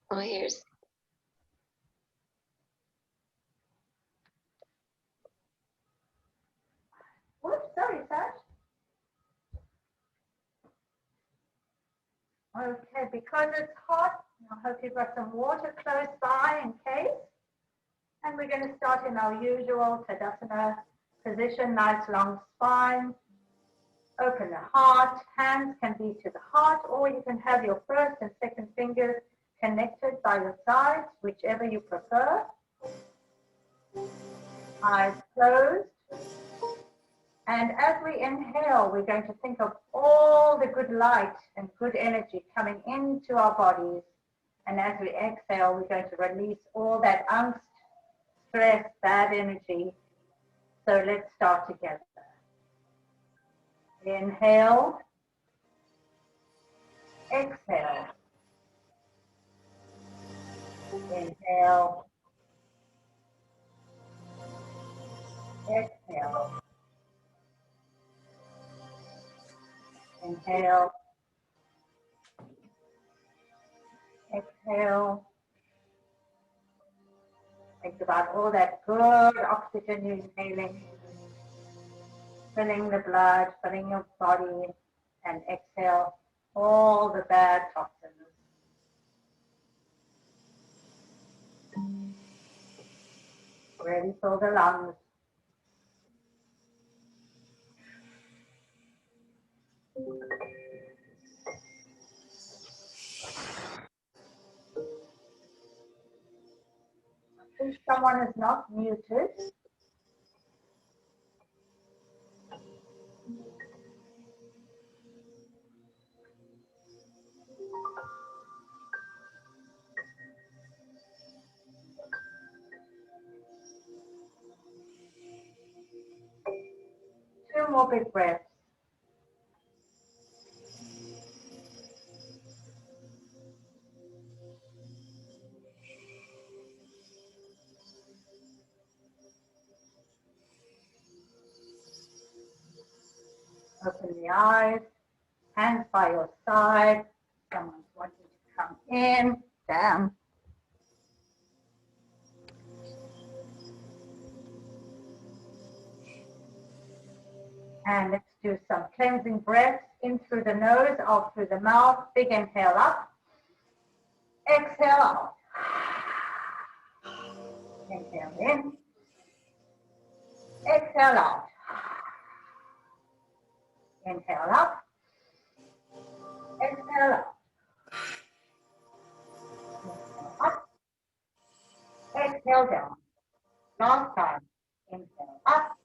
Oh, here's. Whoops, sorry, Sash. Okay, because it's hot, I hope you've got some water close by in case. And we're going to start in our usual Tadasana position, nice long spine. Open the heart, hands can be to the heart, or you can have your first and second fingers connected by your sides, whichever you prefer. Eyes closed. And as we inhale, we're going to think of all the good light and good energy coming into our bodies. And as we exhale, we're going to release all that angst, stress, bad energy. So let's start together. Inhale. Exhale. Inhale. Exhale. Inhale. Exhale. Think about all that good oxygen you're inhaling, filling the blood, filling your body, and exhale all the bad toxins. Really fill the lungs. If someone is not muted, two more big breaths. Open the eyes, hands by your side. Someone's wanting to come in, down. And let's do some cleansing breaths in through the nose, out through the mouth. Big inhale up. Exhale out. Inhale in. Exhale out. Inhale up. Exhale out. Inhale up. Exhale down. Last time. Inhale up.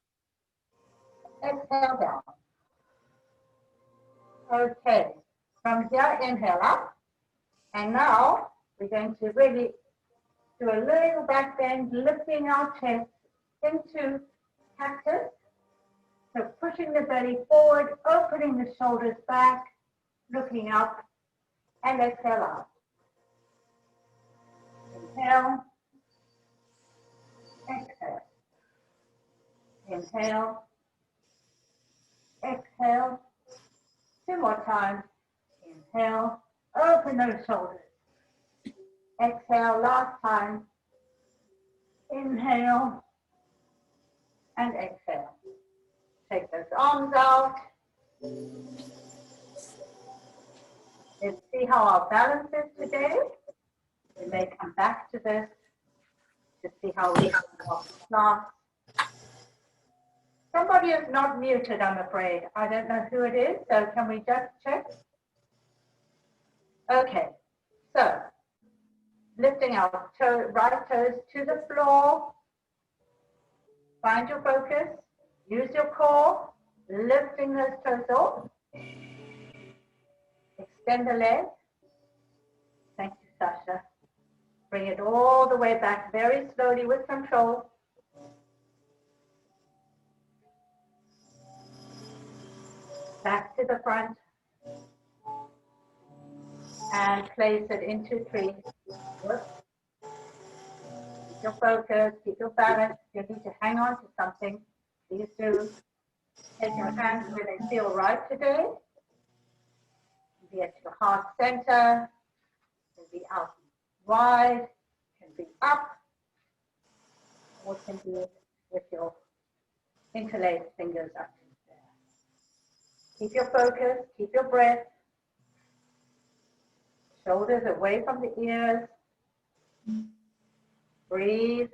Exhale down. Okay. From here, inhale up. And now we're going to really do a little back bend, lifting our chest into cactus. So pushing the belly forward, opening the shoulders back, looking up, and exhale out. Inhale. Exhale. Inhale. Exhale. Two more times. Inhale. Open those shoulders. Exhale. Last time. Inhale. And exhale. Take those arms out. Let's see how our balance is today. We may come back to this to see how we start. Somebody is not muted, I'm afraid. I don't know who it is, so can we just check? Okay, so lifting our right toes to the floor. Find your focus. Use your core. Lifting those toes off. Extend the leg. Thank you, Sasha. Bring it all the way back very slowly with control. Back to the front. And place it into three. Keep your focus, keep your balance. If you need to hang on to something, please do. Take your hands where they feel right today. Be at your heart center. be out wide, can be up, or can be with your interlaced fingers up there. Keep your focus, keep your breath. Shoulders away from the ears. Breathe.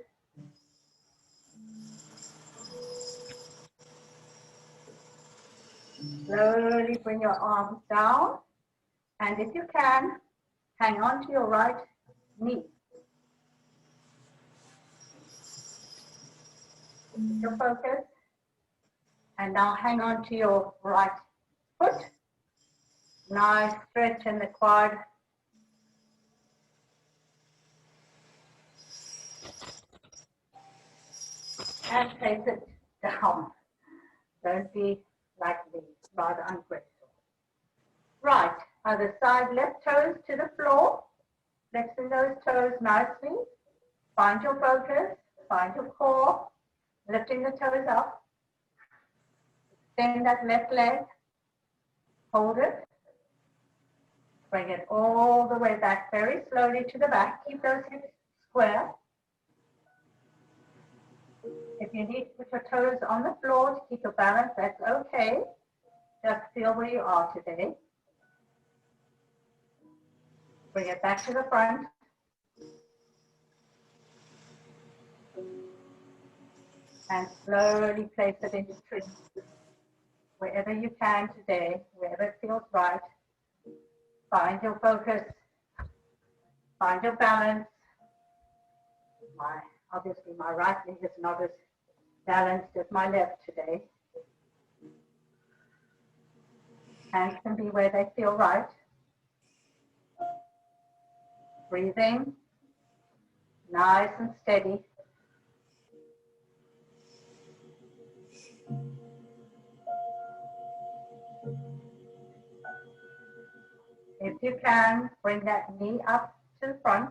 Slowly bring your arms down. And if you can, hang on to your right knee. Keep your focus. And now hang on to your right foot. Nice stretch in the quad. And place it down. Don't be like me, rather ungrateful. Right, other side, left toes to the floor. Flexing those toes nicely. Find your focus, find your core. Lifting the toes up. Extend that left leg. Hold it. Bring it all the way back very slowly to the back. Keep those hips square. If you need to put your toes on the floor to keep your balance, that's okay. Just feel where you are today. Bring it back to the front. And slowly place it into tree. Wherever you can today, wherever it feels right. Find your focus. Find your balance. Obviously, my right leg is not as balanced as my left today. Hands can be where they feel right. Breathing, nice and steady. If you can, bring that knee up to the front.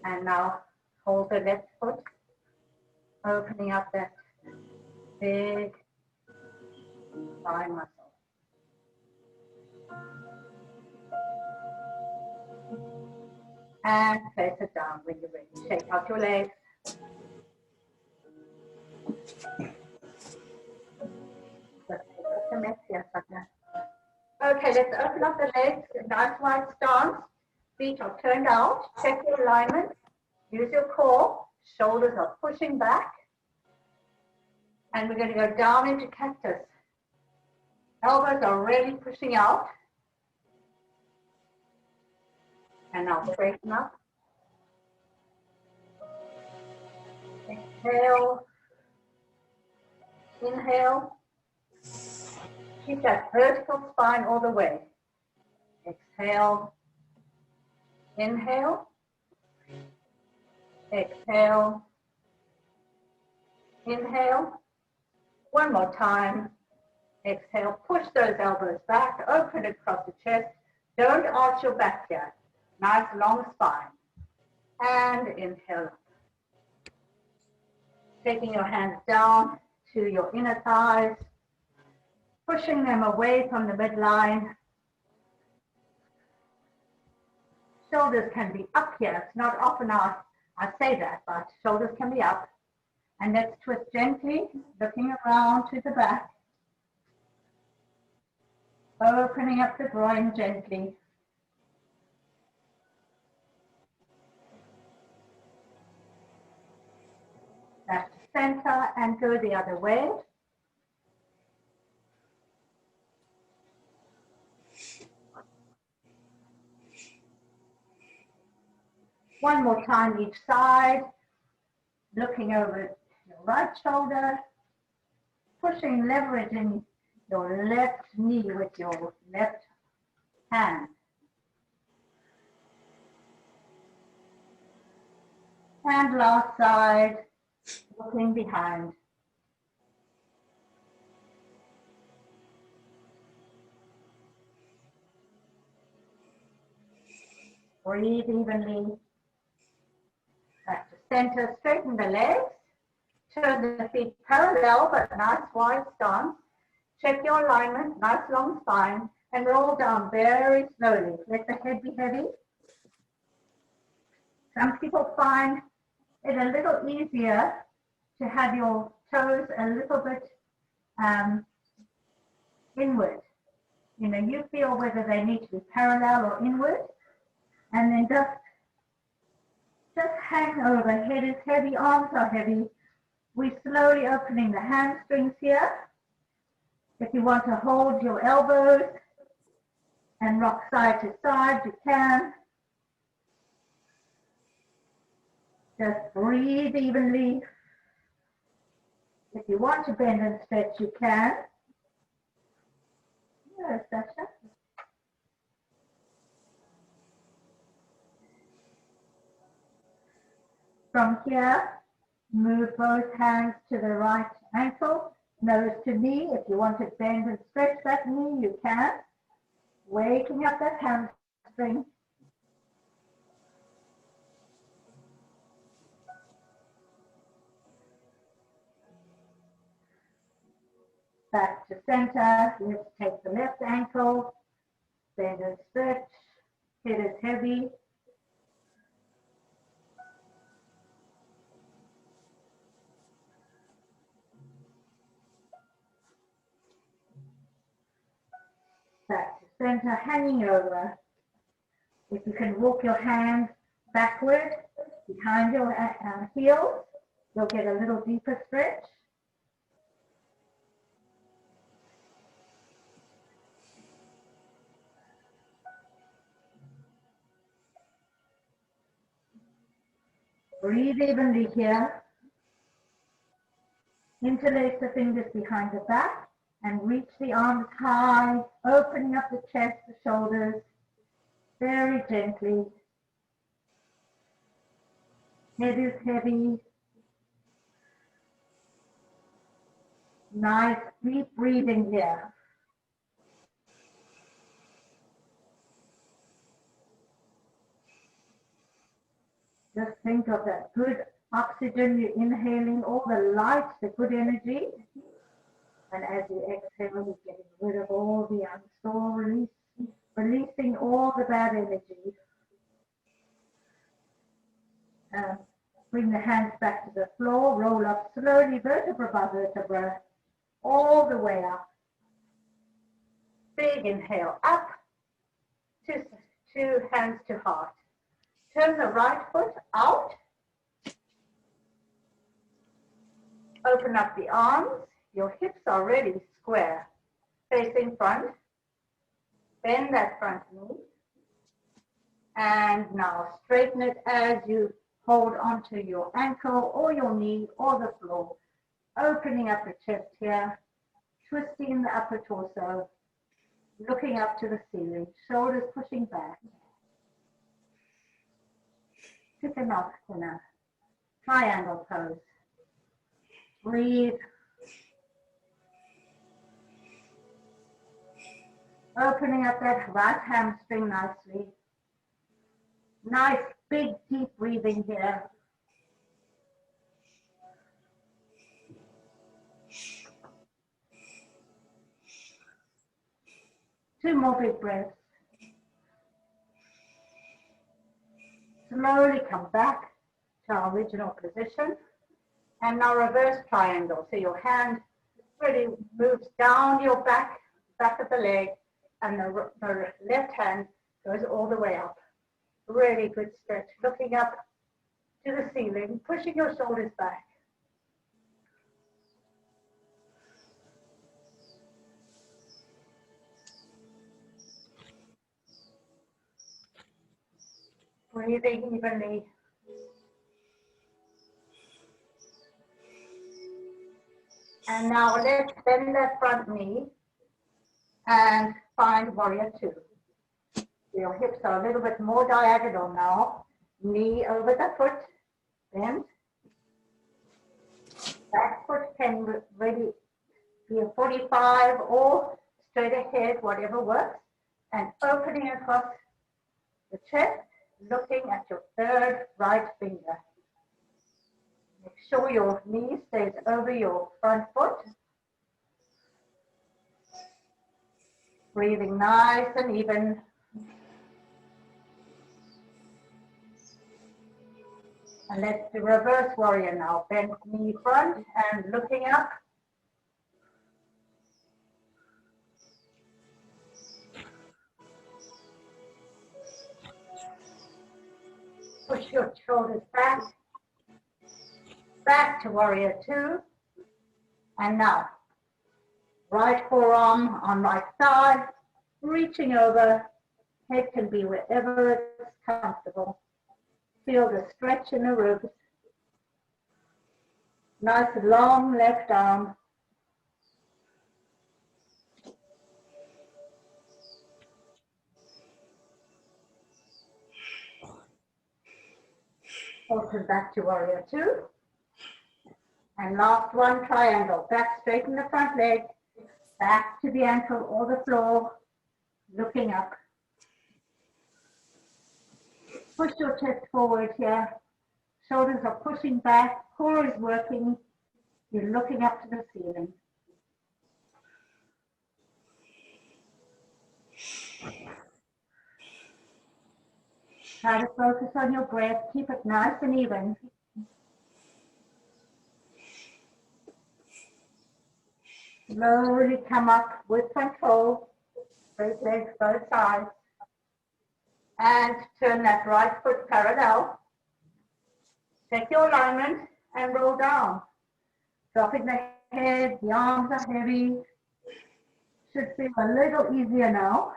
And now hold the left foot, opening up that big thigh muscle. And place it down when you're ready. Shake out your legs. Okay, let's open up the legs. Nice wide stance. Feet are turned out. Check your alignment. Use your core. Shoulders are pushing back. And we're going to go down into cactus. Elbows are really pushing out. And now straighten up. Exhale. Inhale. Keep that vertical spine all the way. Exhale. Inhale. Exhale. Inhale. One more time. Exhale. Push those elbows back. Open across the chest. Don't arch your back here. Nice long spine. And inhale. Taking your hands down to your inner thighs. Pushing them away from the midline. Shoulders can be up here. It's not often I say that, but shoulders can be up. And let's twist gently, looking around to the back. Opening up the groin gently. Back to center and go the other way. One more time each side, looking over your right shoulder, pushing, leveraging your left knee with your left hand. And last side, looking behind. Breathe evenly. Back to center, straighten the legs. Turn the feet parallel, but nice wide stance. Check your alignment, nice long spine. and roll down very slowly. Let the head be heavy. Some people find it a little easier to have your toes a little bit inward. You know, you feel whether they need to be parallel or inward, and then just hang over. Head is heavy, arms are heavy. We're slowly opening the hamstrings here. If you want to hold your elbows and rock side to side, you can. Just breathe evenly. If you want to bend and stretch, you can. Yes, Sasha. From here, move both hands to the right ankle, nose to knee. If you want to bend and stretch that knee, you can. Waking up that hamstring. Back to center. Let's take the left ankle, bend and stretch. Head is heavy. Back to center, hanging over. If you can walk your hands backward behind your heels, you'll get a little deeper stretch. Breathe evenly here. Interlace the fingers behind the back and reach the arms high, opening up the chest, the shoulders, very gently. Head is heavy. Nice deep breathing here. Just think of that good oxygen you're inhaling, all the light, the good energy. And as you exhale, you're getting rid of all the unstored, releasing all the bad energy. Bring the hands back to the floor, roll up slowly, vertebra by vertebra, all the way up. Big inhale, up, two hands to heart. Turn the right foot out. Open up the arms. Your hips are really square, facing front. Bend that front knee. And now straighten it as you hold onto your ankle or your knee or the floor. Opening up the chest here, twisting the upper torso, looking up to the ceiling, shoulders pushing back. Pick a knot in a triangle pose. Breathe. Opening up that right hamstring nicely. Nice, big, deep breathing here. Two more big breaths. Slowly come back to our original position. And now reverse triangle. So your hand really moves down your back of the leg, and the left hand goes all the way up. Really good stretch. Looking up to the ceiling, pushing your shoulders back. Breathing evenly. And now let's bend that front knee and find warrior two. Your hips are a little bit more diagonal now. Knee over the foot, bend. Back foot can really be a 45 or straight ahead, whatever works. And opening across the chest, looking at your third right finger. Make sure your knee stays over your front foot. Breathing nice and even. And let's do reverse warrior now. Bend knee front and looking up. Push your shoulders back. Back to warrior two. And now, right forearm on right side, reaching over. Head can be wherever it's comfortable. Feel the stretch in the ribs. Nice long left arm. Also back to warrior two. And last one, triangle. Back, straighten the front leg. Back to the ankle or the floor. Looking up. Push your chest forward here. Shoulders are pushing back. Core is working. You're looking up to the ceiling. Try to focus on your breath. Keep it nice and even. Slowly come up with control. Straight legs both sides. And turn that right foot parallel. Take your alignment and roll down. Dropping the head, the arms are heavy. Should feel a little easier now.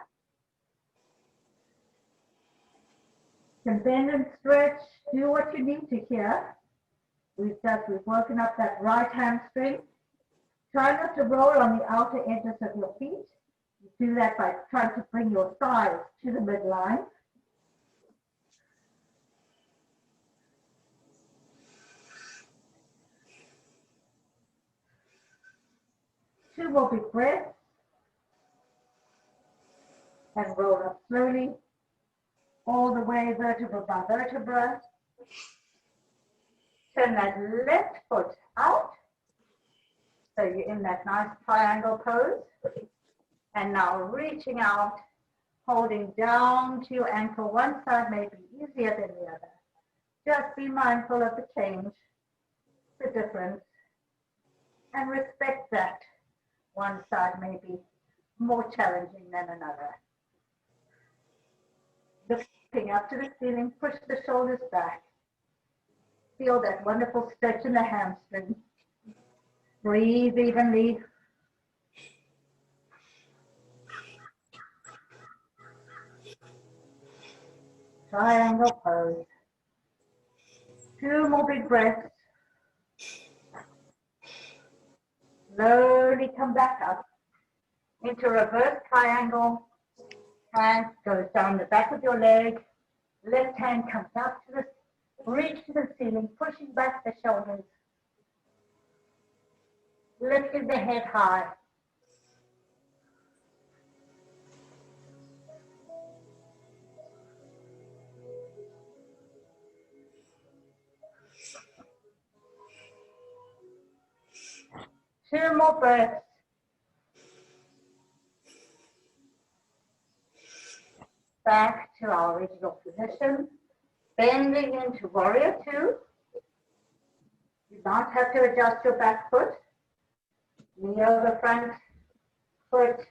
You can bend and stretch, do what you need to here. We've woken up that right hamstring. Try not to roll on the outer edges of your feet. You do that by trying to bring your thighs to the midline. Two more big breaths. And roll up slowly, all the way vertebra by vertebra. Turn that left foot out. So you're in that nice triangle pose. And now reaching out, holding down to your ankle. One side may be easier than the other. Just be mindful of the change, the difference, and respect that one side may be more challenging than another. Looking up to the ceiling, push the shoulders back. Feel that wonderful stretch in the hamstring. Breathe evenly. Triangle pose. Two more big breaths. Slowly come back up into reverse triangle. Hand goes down the back of your leg. Left hand comes up to the, reach to the ceiling, pushing back the shoulders. Lifting the head high. Two more breaths. Back to our original position. Bending into warrior two. You don't have to adjust your back foot. Knee over front foot.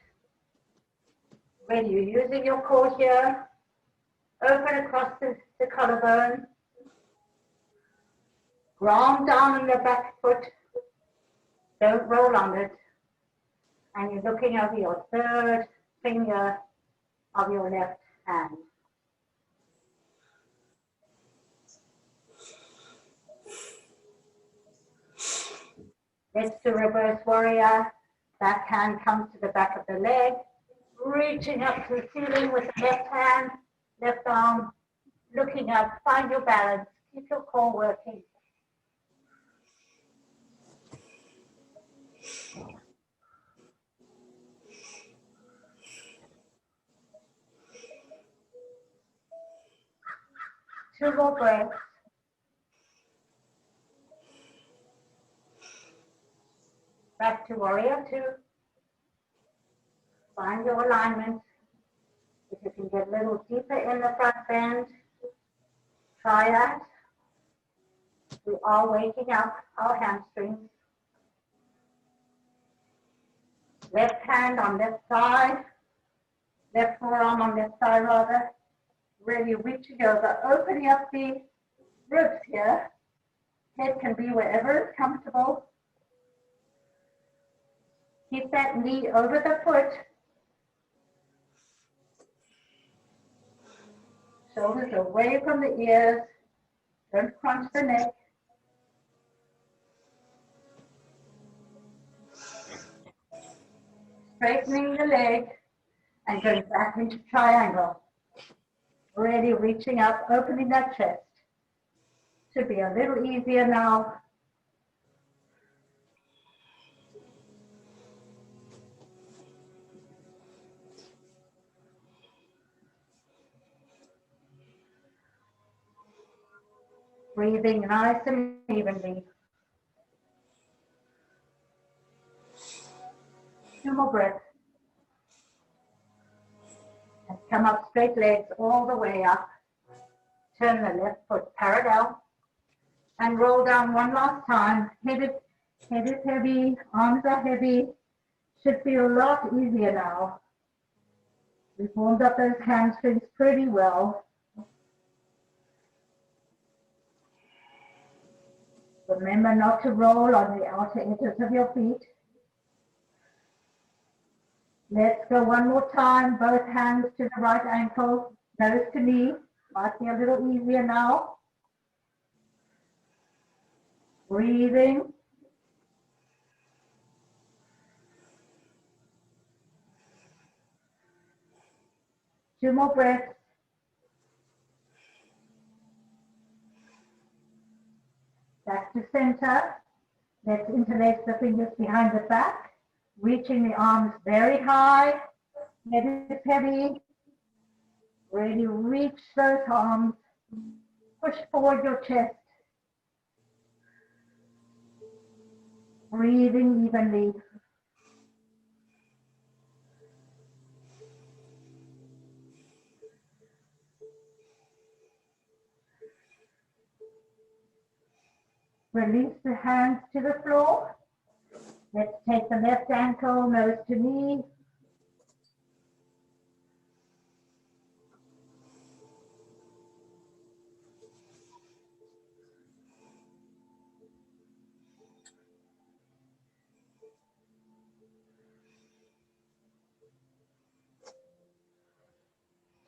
When you're using your core here, open across the collarbone. Ground down on your back foot. Don't roll on it. And you're looking over your third finger of your left hand. Let's do reverse warrior. Back hand comes to the back of the leg. Reaching up to the ceiling with the left hand, left arm, looking up, find your balance, keep your core working. Two more breaths. Back to warrior two. Find your alignment. If you can get a little deeper in the front bend, try that. We are waking up our hamstrings. Left hand on left side, left forearm on left side rather. Really reaching over, opening up the ribs here. Head can be wherever is comfortable. Keep that knee over the foot. Shoulders away from the ears. Don't crunch the neck. Straightening the leg and going back into triangle. Really reaching up, opening that chest. Should be a little easier now. Breathing nice and evenly. 2 more breaths. And come up straight legs all the way up. Turn the left foot parallel. And roll down one last time. Head is heavy, arms are heavy. Should feel a lot easier now. We've warmed up those hamstrings pretty well. Remember not to roll on the outer edges of your feet. Let's go one more time. Both hands to the right ankle, nose to knee. Might be a little easier now. Breathing. Two more breaths. Back to center. Let's interlace the fingers behind the back. Reaching the arms very high. Head is heavy. Really reach those arms. Push forward your chest. Breathing evenly. Release the hands to the floor. Let's take the left ankle, nose to knee.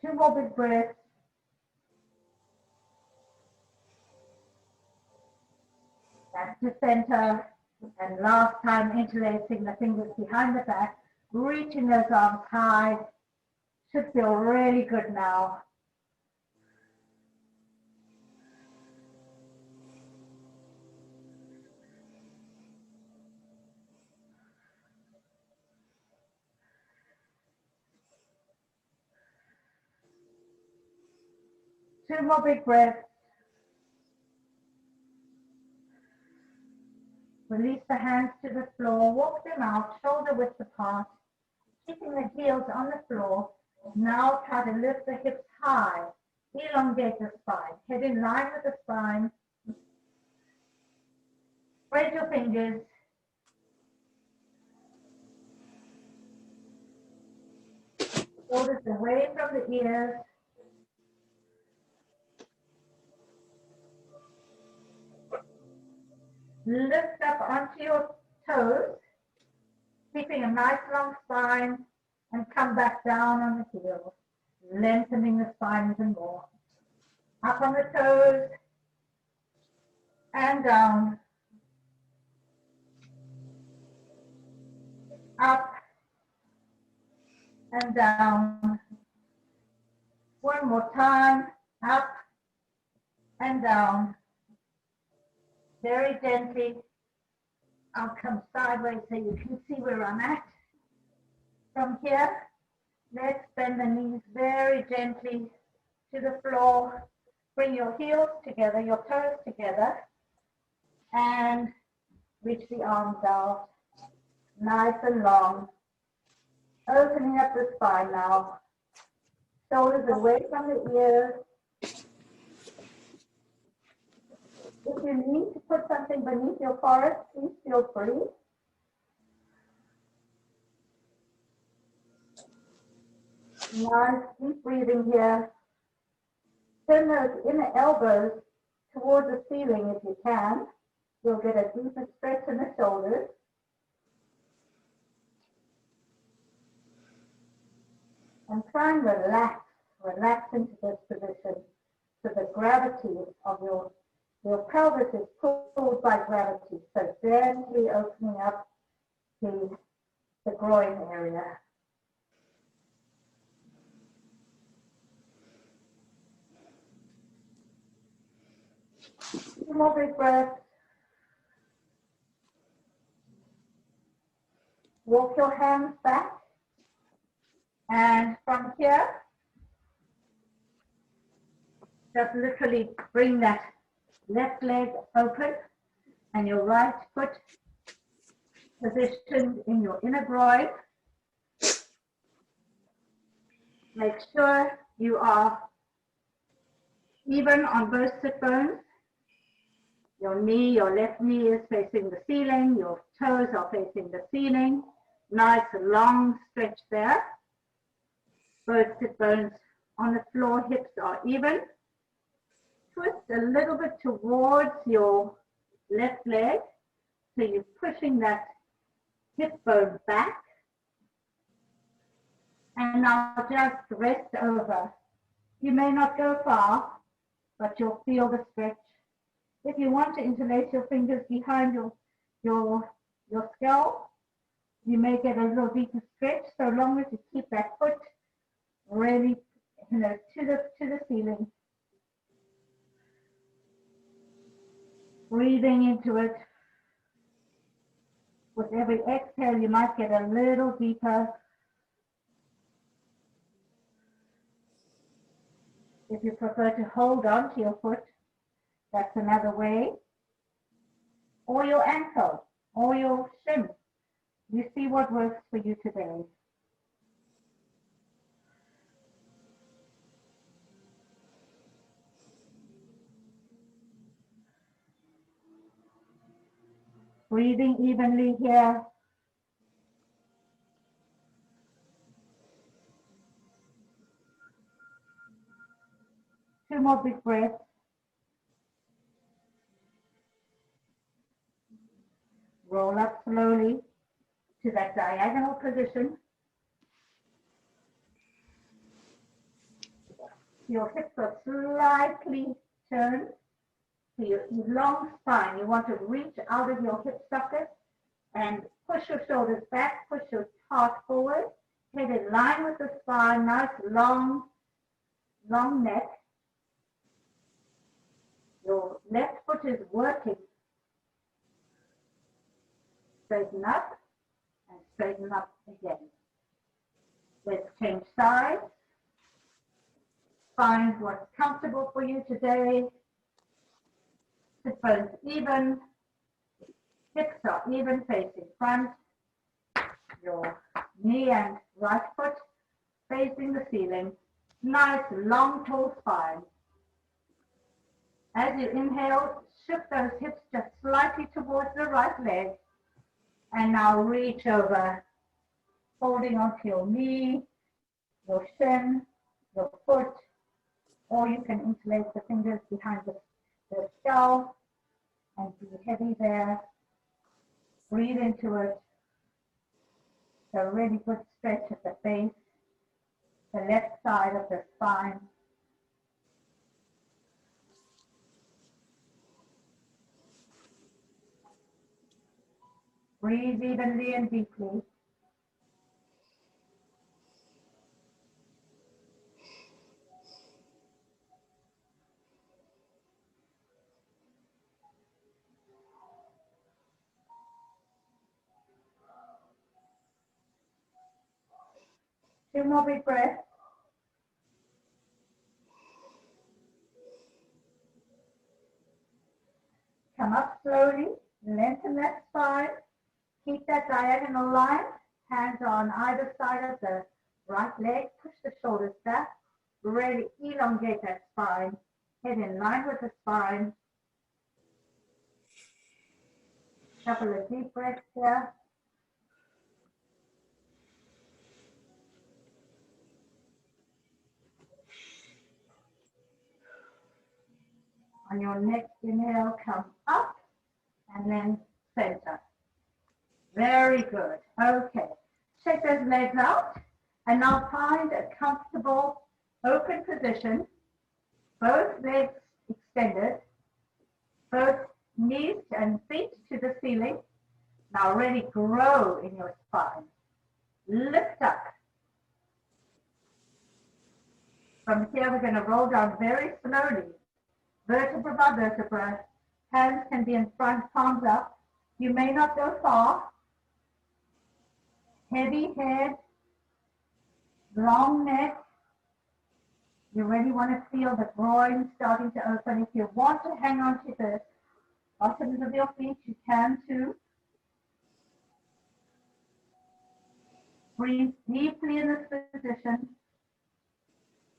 Two more big breaths. Back to center. And last time, interlacing the fingers behind the back, reaching those arms high. Should feel really good now. Two more big breaths. Release the hands to the floor, walk them out, shoulder width apart, keeping the heels on the floor. Now try to lift the hips high, elongate the spine, head in line with the spine. Spread your fingers. Shoulders away from the ears. Lift up onto your toes, keeping a nice long spine, and come back down on the heels, lengthening the spine even more. Up on the toes, and down. Up, and down. One more time, up, and down. Very gently. I'll come sideways so you can see where I'm at. From here, let's bend the knees very gently to the floor. Bring your heels together, your toes together, and reach the arms out, nice and long. Opening up the spine now. Shoulders away from the ears. If you need to put something beneath your forehead, please feel free. Nice deep breathing here. Turn those inner elbows towards the ceiling if you can. You'll get a deeper stretch in the shoulders. And try and relax into this position. So the gravity of your pelvis is pulled by gravity. So gently opening up the groin area. Two more big breaths. Walk your hands back. And from here, just literally bring that left leg open and your right foot positioned in your inner groin. Make sure you are even on both sit bones. Your left knee is facing the ceiling, your toes are facing the ceiling. Nice long stretch there. Both sit bones on the floor, hips are even. Twist a little bit towards your left leg. So you're pushing that hip bone back. And now just rest over. You may not go far, but you'll feel the stretch. If you want to interlace your fingers behind your skull, you may get a little deeper stretch, so long as you keep that foot really, to the ceiling. Breathing into it. With every exhale, you might get a little deeper. If you prefer to hold on to your foot, that's another way. Or your ankle, or your shin. You see what works for you today. Breathing evenly here. Two more big breaths. Roll up slowly to that diagonal position. Your hips are slightly turned to your long spine. You want to reach out of your hip socket and push your shoulders back, push your heart forward, head in line with the spine, nice long neck. Your left foot is working. Straighten up and straighten up again. Let's change sides. Find what's comfortable for you today. Sit bones even. Hips are even facing front. Your knee and right foot facing the ceiling. Nice long tall spine. As you inhale, shift those hips just slightly towards the right leg. And now reach over, holding onto your knee, your shin, your foot, or you can interlace the fingers behind the skull and be heavy there. Breathe into it. A really good stretch at the base, the left side of the spine. Breathe evenly and deeply. Two more big breaths. Come up slowly, lengthen that spine, keep that diagonal line, Hands on either side of the right leg. Push the shoulders back. Really elongate that spine. Head in line with the spine. Couple of deep breaths here. On your next inhale, come up and then center. Very good. Okay. Shake those legs out and now find a comfortable open position. Both legs extended. Both knees and feet to the ceiling. Now really grow in your spine. Lift up. From here, we're going to roll down very slowly. Vertebra by vertebra. Hands can be in front, palms up. You may not go far. Heavy head, long neck. You really want to feel the groin starting to open. If you want to hang on to the bottoms of your feet, you can too. Breathe deeply in this position.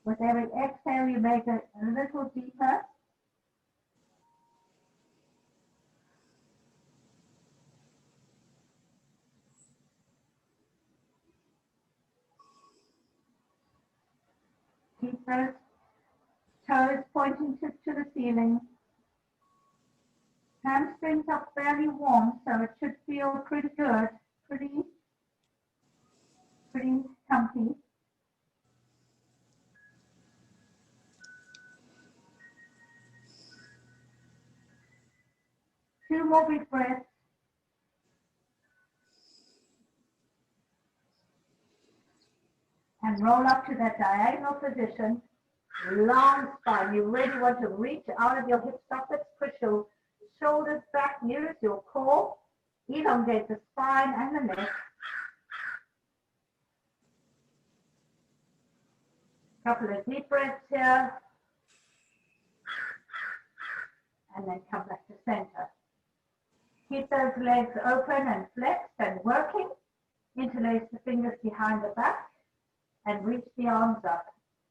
With every exhale, you make it a little deeper. Keep those toes pointing to the ceiling. Hamstrings are fairly warm, so it should feel pretty good, pretty comfy. Two more big breaths. And roll up to that diagonal position. Long spine. You really want to reach out of your hip sockets, push your shoulders back, use your core, elongate the spine and the neck. Couple of deep breaths here. And then come back to center. Keep those legs open and flexed and working. Interlace the fingers behind the back and reach the arms up.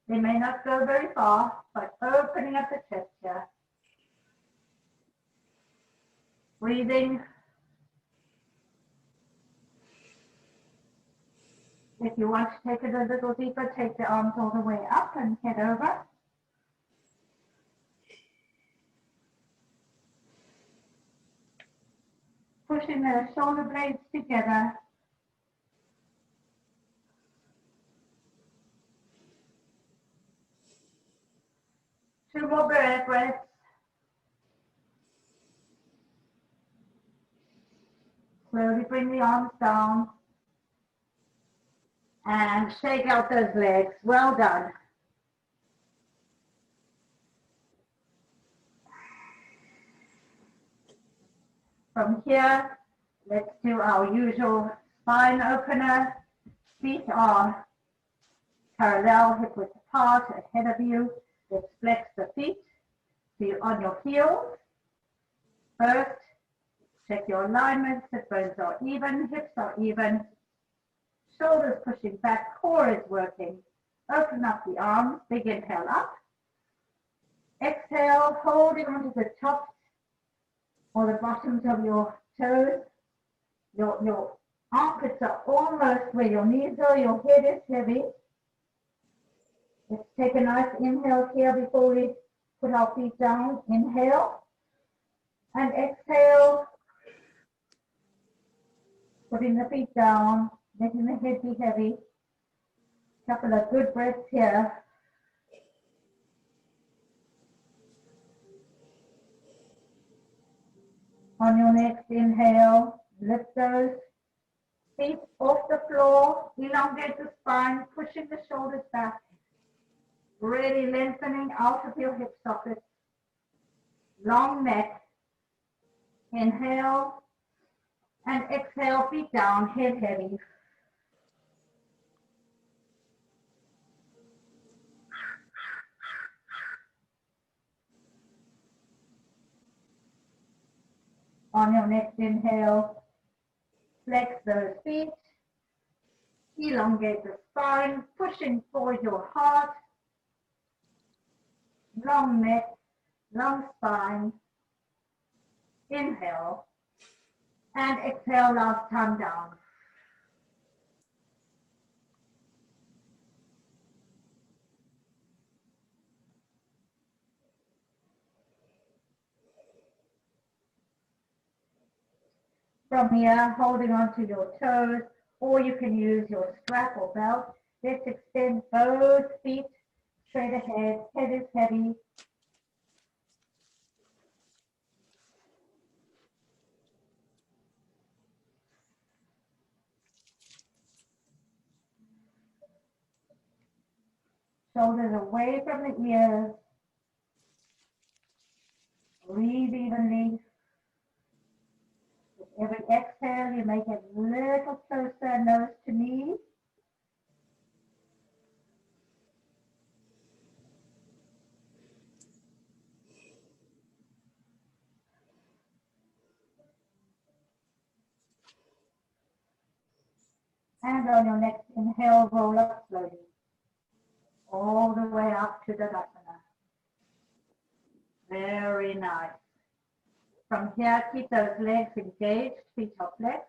They may not go very far, but opening up the chest here. Breathing. If you want to take it a little deeper, take the arms all the way up and head over. Pushing the shoulder blades together. Two more breaths. Slowly bring the arms down. And shake out those legs. Well done. From here, let's do our usual spine opener. Feet are parallel, hip width apart, ahead of you. Let's flex the feet. So you're on your heels. First, check your alignment. Hip bones are even, hips are even. Shoulders pushing back, core is working. Open up the arms, big inhale up. Exhale, holding onto the tops or the bottoms of your toes. Your armpits are almost where your knees are, your head is heavy. Let's take a nice inhale here before we put our feet down. Inhale and exhale. Putting the feet down, making the head be heavy. Couple of good breaths here. On your next inhale, lift those feet off the floor, elongate the spine, pushing the shoulders back, really lengthening out of your hip sockets. Long neck. Inhale and exhale, feet down, head heavy. On your next inhale, flex those feet, Elongate the spine, pushing forward your heart. Long neck, long spine. Inhale. And exhale, last time down. From here, holding on to your toes, or you can use your strap or belt. Let's extend both feet straight ahead. Head is heavy. Shoulders away from the ears. Breathe evenly. With every exhale, you make it a little closer, nose to knee. And on your next inhale, roll up slowly. All the way up to Tadasana. Very nice. From here, keep those legs engaged, feet are flexed.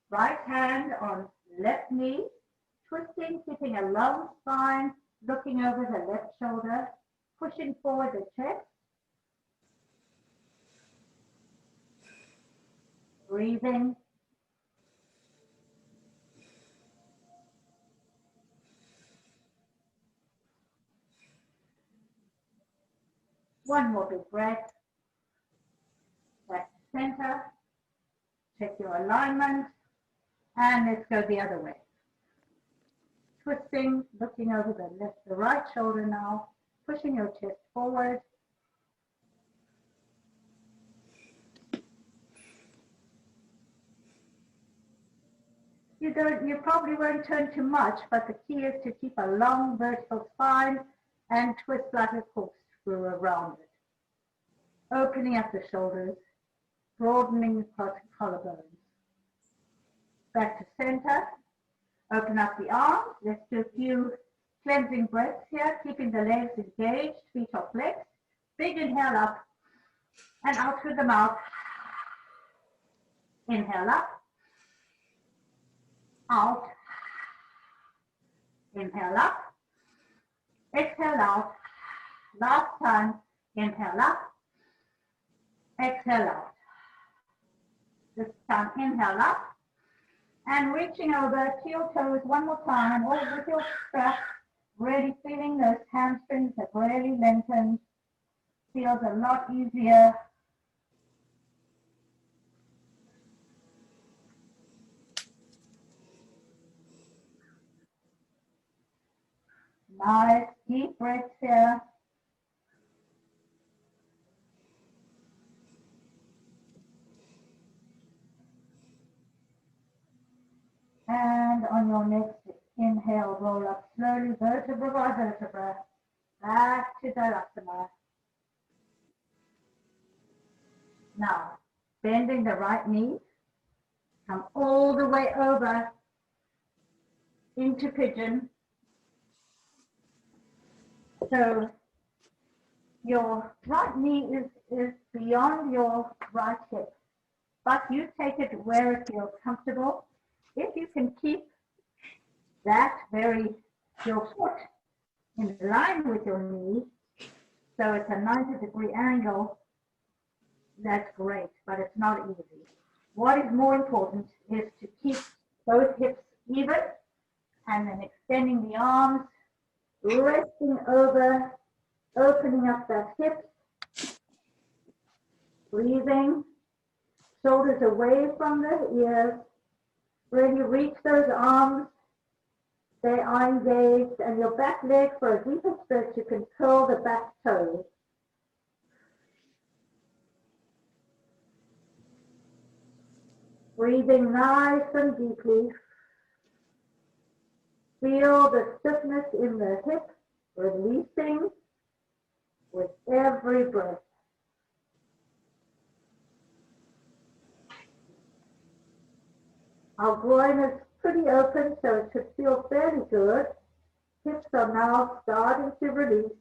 Right hand on left knee, twisting, keeping a long spine, looking over the left shoulder, pushing forward the chest. Breathing. One more big breath. Back to center. Check your alignment. And let's go the other way. Twisting, looking over the right shoulder now, pushing your chest forward. You probably won't turn too much, but the key is to keep a long vertical spine and twist like a corkscrew around it. Opening up the shoulders, broadening the collarbones. Back to center. Open up the arms. Let's do a few cleansing breaths here, keeping the legs engaged, feet are flexed. Big inhale up and out through the mouth. Inhale up. Out. Inhale up. Exhale out. Last time. Inhale up. Exhale out. This time, inhale up. And reaching over to your toes one more time, or with your strap, really feeling those hamstrings have really lengthened. Feels a lot easier. Nice deep breaths here. And on your next inhale, roll up slowly, vertebra by vertebra, back to Tadasana. Now, bending the right knee, come all the way over into pigeon. So your right knee is beyond your right hip, but you take it where it feels comfortable. If you can keep that your foot in line with your knee, so it's a 90-degree angle, that's great, but it's not easy. What is more important is to keep both hips even, and then extending the arms, resting over, opening up that hip, breathing, shoulders away from the ears. Really reach those arms, they are engaged, and your back leg for a deeper stretch, you can curl the back toes. Breathing nice and deeply. Feel the stiffness in the hip, releasing with every breath. Our groin is pretty open, so it should feel fairly good. Hips are now starting to release.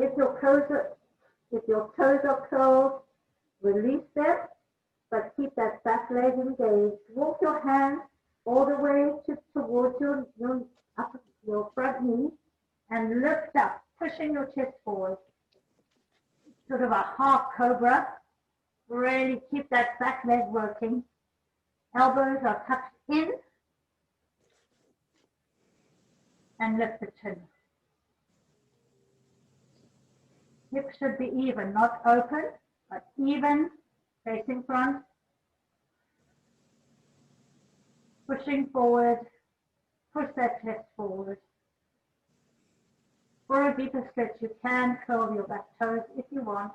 If your toes are curled, release them, but keep that back leg engaged. Walk your hands all the way towards your front knee and lift up, pushing your chest forward. Sort of a half cobra. Really keep that back leg working. Elbows are tucked in and lift the chin. Hips should be even, not open, but even, facing front. Pushing forward, push that chest forward. For a deeper stretch, you can curl your back toes if you want.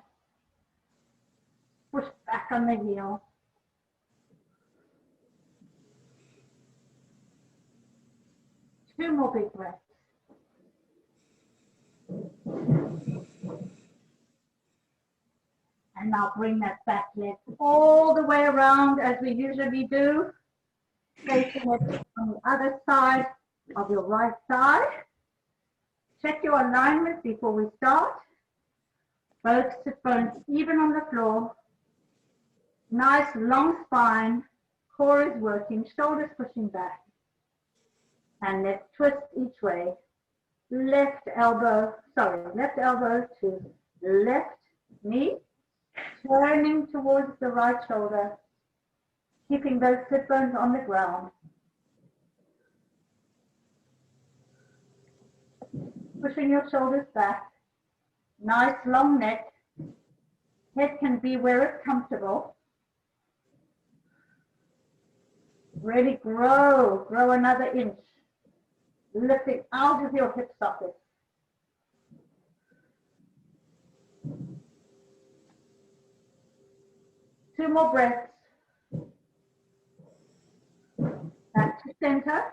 Push back on the heel. Two more big breaths. And now bring that back leg all the way around as we usually do. Facing it on the other side of your right side. Check your alignment before we start. Both sit bones even on the floor. Nice long spine. Core is working. Shoulders pushing back. And let's twist each way. Left elbow to left knee. Turning towards the right shoulder. Keeping those sit bones on the ground. Pushing your shoulders back. Nice long neck. Head can be where it's comfortable. Really grow another inch. Lifting out of your hip socket. Two more breaths. Back to center.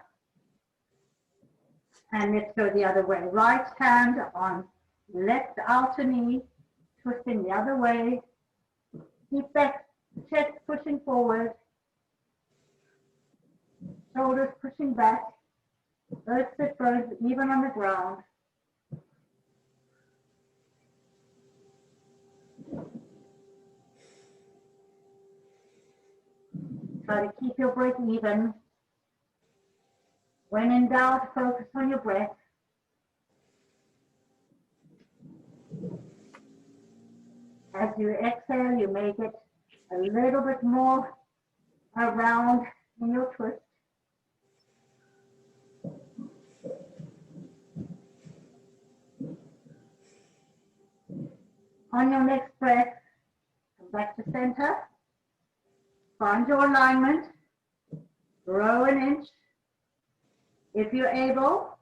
And let's go the other way. Right hand on left outer knee, twisting the other way. Keep that chest pushing forward. Shoulders pushing back. Both sit bones even on the ground. Try to keep your breath even. When in doubt, focus on your breath. As you exhale, you make it a little bit more around in your twist. On your next breath, come back to center. Find your alignment. Grow an inch. If you're able,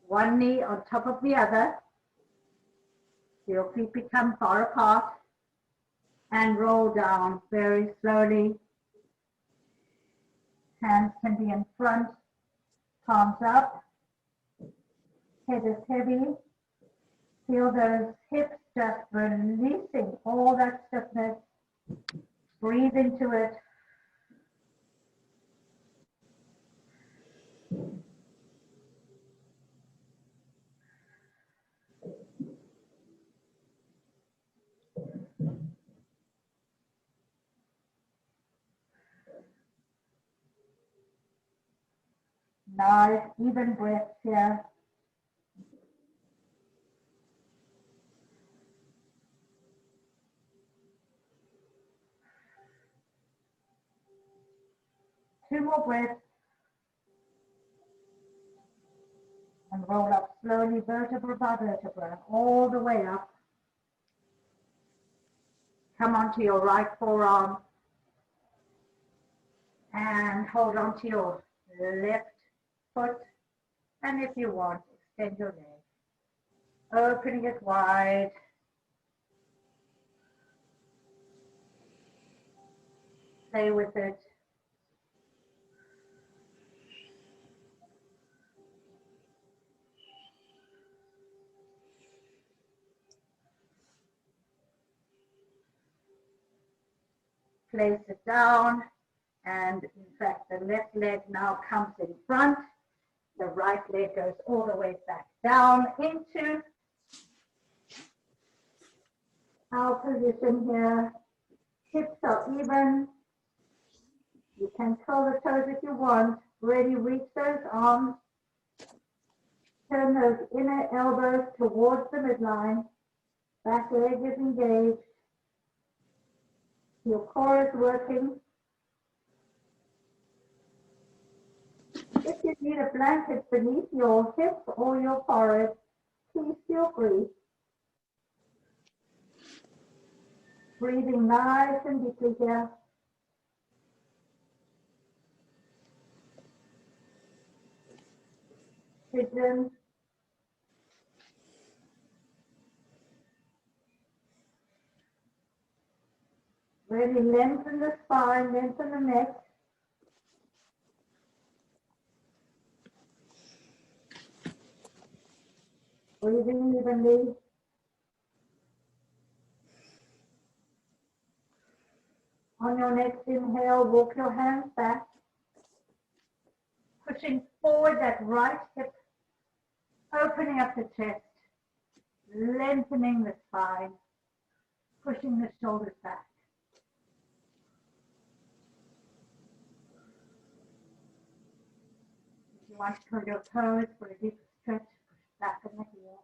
one knee on top of the other. Your feet become far apart. And roll down very slowly. Hands can be in front, palms up. Head is heavy. Feel those hips just releasing all that stiffness. Breathe into it. Nice, even breaths here. Two more breaths. And roll up slowly, vertebra by vertebra, all the way up. Come onto your right forearm. And hold on to your left foot. And if you want, extend your leg. Opening it wide. Play with it. place it down, and in fact the left leg now comes in front, the right leg goes all the way back down into our position here. Hips are even. You can curl the toes if you want. Ready, reach those arms. Turn those inner elbows towards the midline. Back leg is engaged. Your core is working. If you need a blanket beneath your hips or your forehead, please feel free. Breathing nice and deeply here. Pigeon. Really lengthen the spine, lengthen the neck. Breathing evenly. On your next inhale, walk your hands back. Pushing forward that right hip, opening up the chest, lengthening the spine, pushing the shoulders back. If you want to curl your toes for a deep stretch, push back in the heel.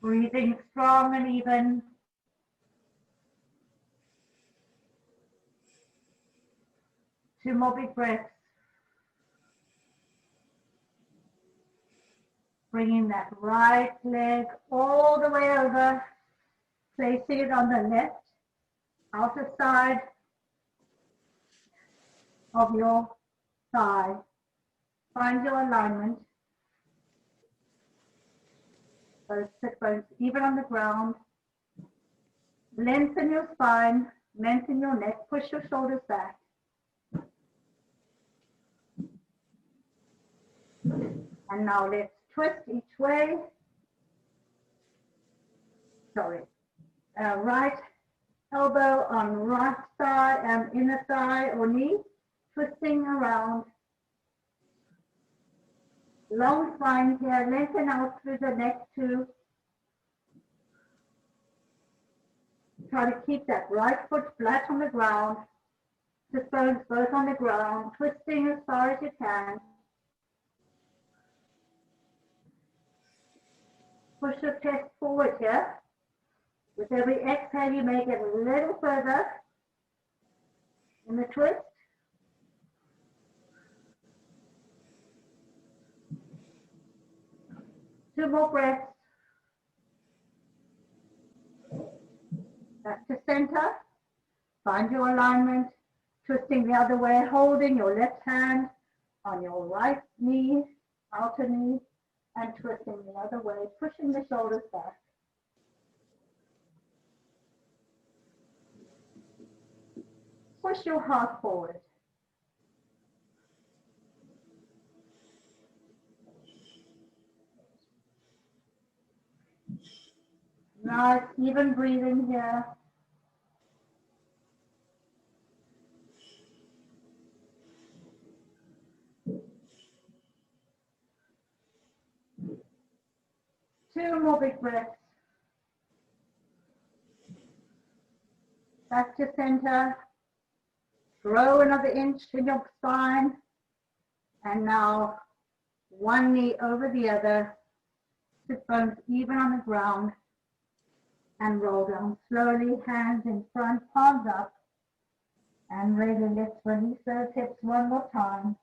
Breathing strong and even. Two more big breaths. Bringing that right leg all the way over, placing it on the left outer side of your thigh. Find your alignment. Those sit bones even on the ground. Lengthen your spine, lengthen your neck, push your shoulders back. And now let's twist each way. Sorry. Right elbow on right thigh, inner thigh or knee, twisting around. Long spine here, lengthen out through the neck too. Try to keep that right foot flat on the ground. Sit bones both on the ground, twisting as far as you can. Push your chest forward here. With every exhale, you make it a little further in the twist. Two more breaths. Back to center. Find your alignment. Twisting the other way, holding your left hand on your right knee, outer knee, and twisting the other way, pushing the shoulders back. Push your heart forward. Nice, even breathing here. Two more big breaths. Back to center. Grow another inch in your spine. And now one knee over the other. Sit bones even on the ground. And roll down slowly, hands in front, palms up. And really let's release those hips one more time.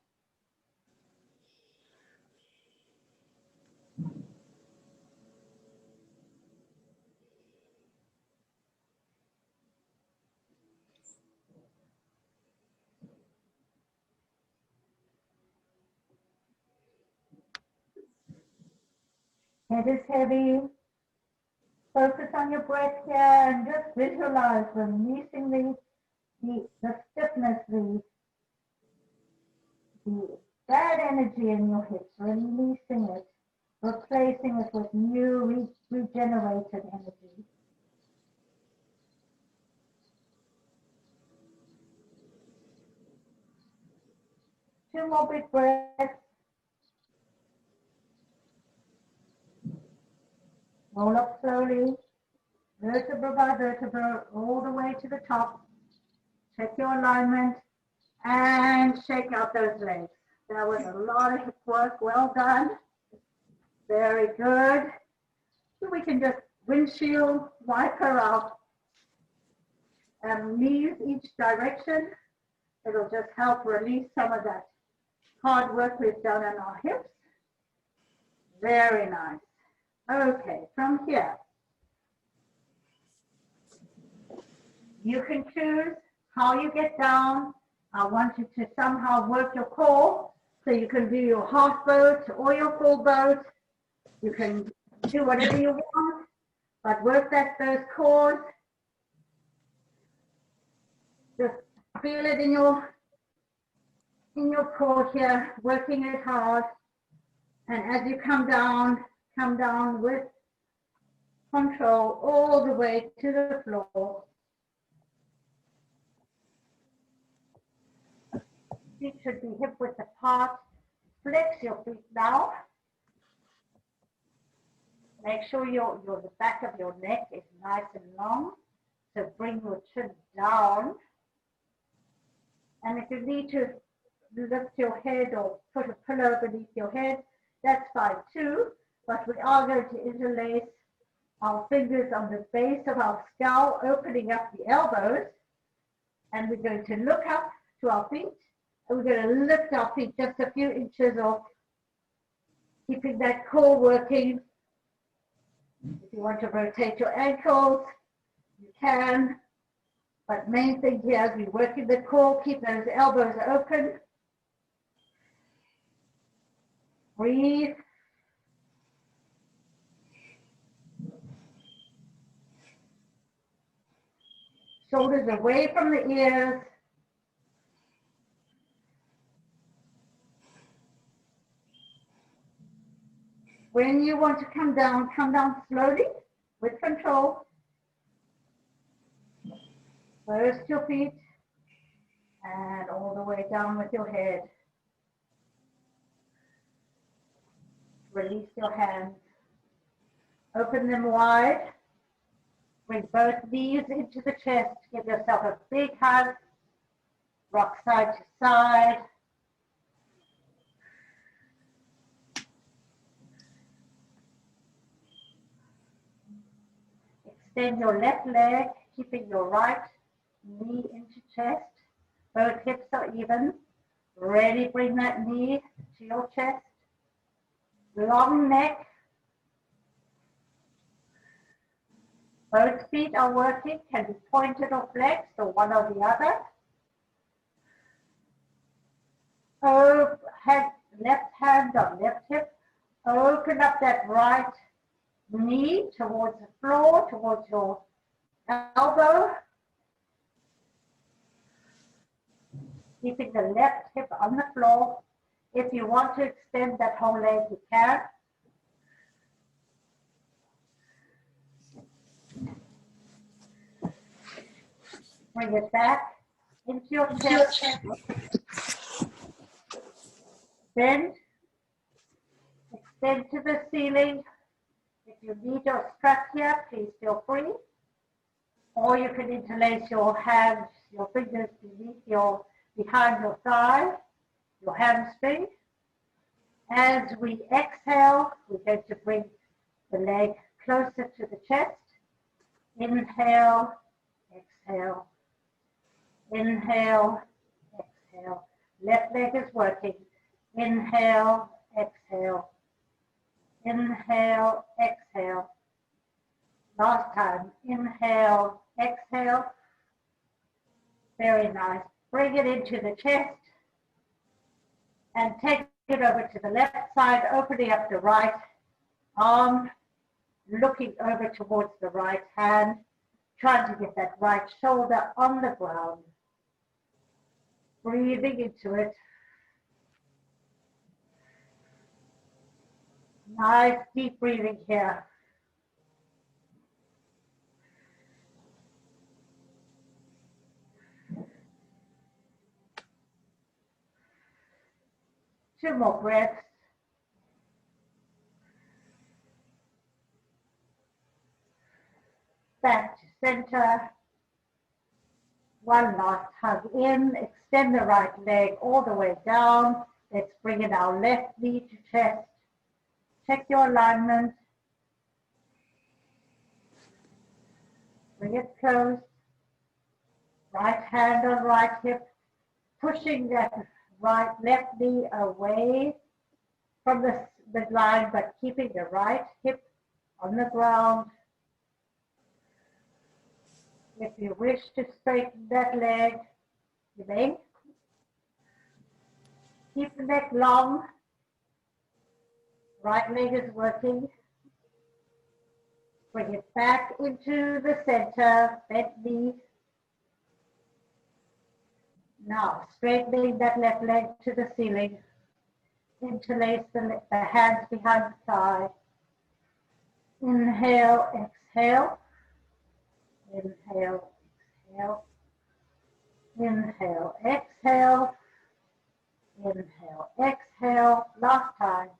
Head is heavy. Focus on your breath here and just visualize releasing the stiffness, the bad energy in your hips, releasing it. replacing it with new regenerated energy. Two more big breaths. Roll up slowly, vertebra by vertebra, all the way to the top. Check your alignment and shake out those legs. That was a lot of hip work. Well done. Very good. So we can just windshield wiper our knees each direction. It'll just help release some of that hard work we've done on our hips. Very nice. Okay, from here, you can choose how you get down. I want you to somehow work your core, so you can do your half boat or your full boat. You can do whatever you want, but work those cores. Just feel it in your core here, working it hard. And as you come down with control all the way to the floor. Feet should be hip width apart. Flex your feet now. Make sure the back of your neck is nice and long. So bring your chin down. And if you need to lift your head or put a pillow beneath your head, that's fine too. But we are going to interlace our fingers on the base of our skull, opening up the elbows. And we're going to look up to our feet. And we're going to lift our feet just a few inches off, keeping that core working. If you want to rotate your ankles, you can. But main thing here is we're working the core, keep those elbows open. Breathe. Shoulders away from the ears. When you want to come down slowly with control. First your feet and all the way down with your head. Release your hands. Open them wide. Bring both knees into the chest. Give yourself a big hug. Rock side to side. Extend your left leg, keeping your right knee into chest. Both hips are even. Ready, bring that knee to your chest. Long neck. Both feet are working, can be pointed or flexed, or one or the other. Left hand on left hip. Open up that right knee towards the floor, towards your elbow. Keeping the left hip on the floor. If you want to extend that whole leg, you can. Bring it back into your chest. Bend. Extend to the ceiling. If you need your strap here, please feel free. Or you can interlace your hands, your fingers behind your thigh, your hamstring. As we exhale, we're going to bring the leg closer to the chest. Inhale, exhale. Inhale, exhale. Left leg is working. Inhale, exhale. Inhale, exhale. Last time. Inhale, exhale. Very nice. Bring it into the chest and take it over to the left side, opening up the right arm, looking over towards the right hand, trying to get that right shoulder on the ground. Breathing into it. Nice deep breathing here. Two more breaths. Back to center. One last hug in. Extend the right leg all the way down. Let's bring in our left knee to chest. Check your alignment. Bring it close. Right hand on right hip. Pushing that left knee away from the midline, but keeping the right hip on the ground. If you wish to straighten that leg, you may. Keep the neck long. Right leg is working. Bring it back into the center, bent knee. Now, straightening that left leg to the ceiling. Interlace the hands behind the thigh. Inhale, exhale. Inhale, exhale. Inhale, exhale. Inhale, exhale. Last time.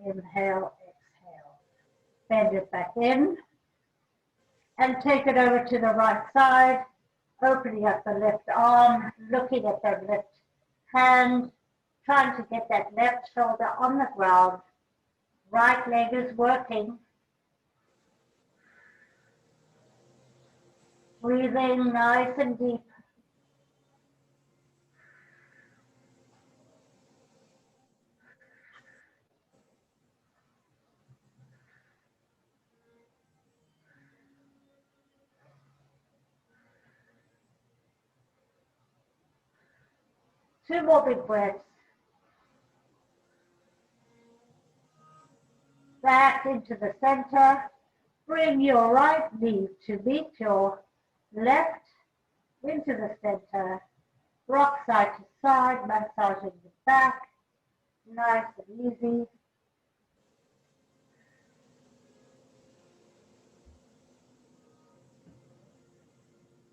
Inhale, exhale. Bend it back in. And take it over to the right side. Opening up the left arm, looking at the left hand, trying to get that left shoulder on the ground. Right leg is working. Breathing nice and deep. Two more big breaths. Back into the center. Bring your right knee to meet your left into the center. Rock side to side, massaging the back. Nice and easy.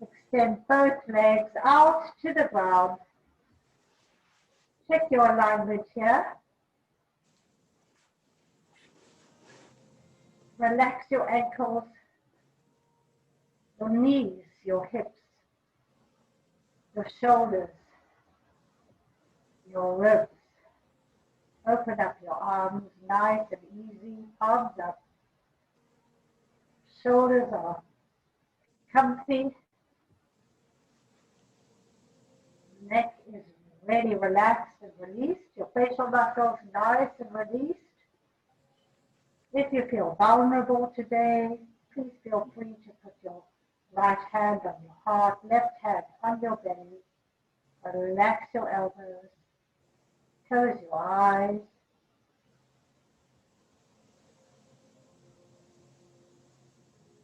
Extend both legs out to the ground. Check your alignment here. Relax your ankles, your knees, your hips, your shoulders, your ribs. Open up your arms, nice and easy, palms up. Shoulders are comfy. Neck is really relaxed and released. Your facial muscles nice and released. If you feel vulnerable today, please feel free to put your right hand on your heart, left hand on your belly. Relax your elbows. Close your eyes.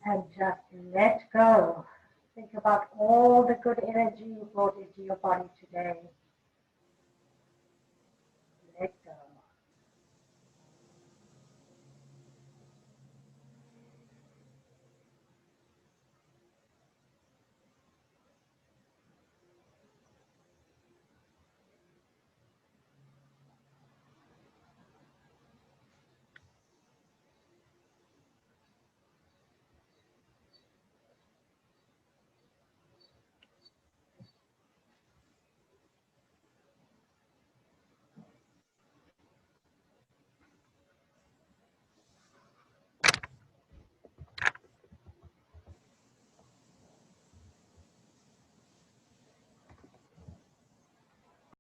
And just let go. Think about all the good energy you brought into your body today. Let go.